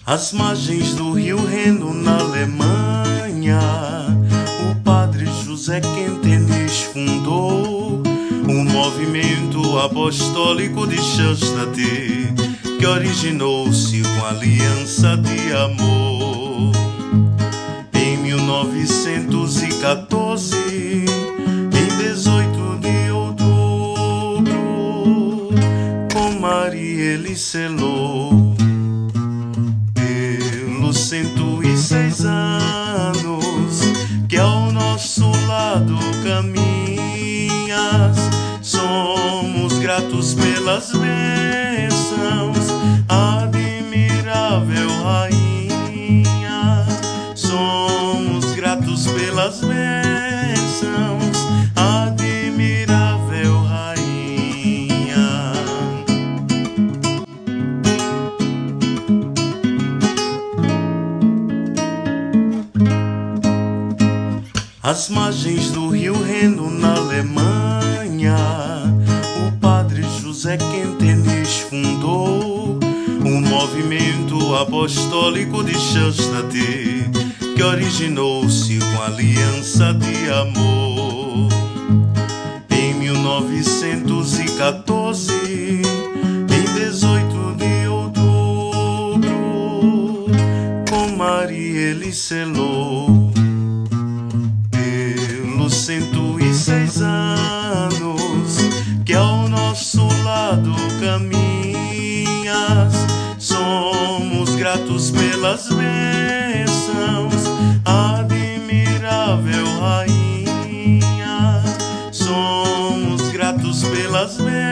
Às margens do rio Reno, na Alemanha, o padre José Quentenich fundou o movimento apostólico de Schoenstatt, que originou-se com aliança de amor. Em 1914, em 18 de outubro, com Maria ele selou. Pelos 106 anos que ao nosso lado caminhas, somos gratos pelas bênçãos, admirável rainha. Somos gratos pelas bênçãos, admirável rainha. Às margens do rio Reno, na Alemanha, o padre José Quentenich fundou o movimento apostólico de Schoenstatt, que originou-se com aliança de amor. Em 1914, em 18 de outubro, com Maria ele selou. Pelos 106 anos que ao nosso lado caminhas, somos gratos pelas bênçãos, admirável rainha. Somos gratos pelas bênçãos,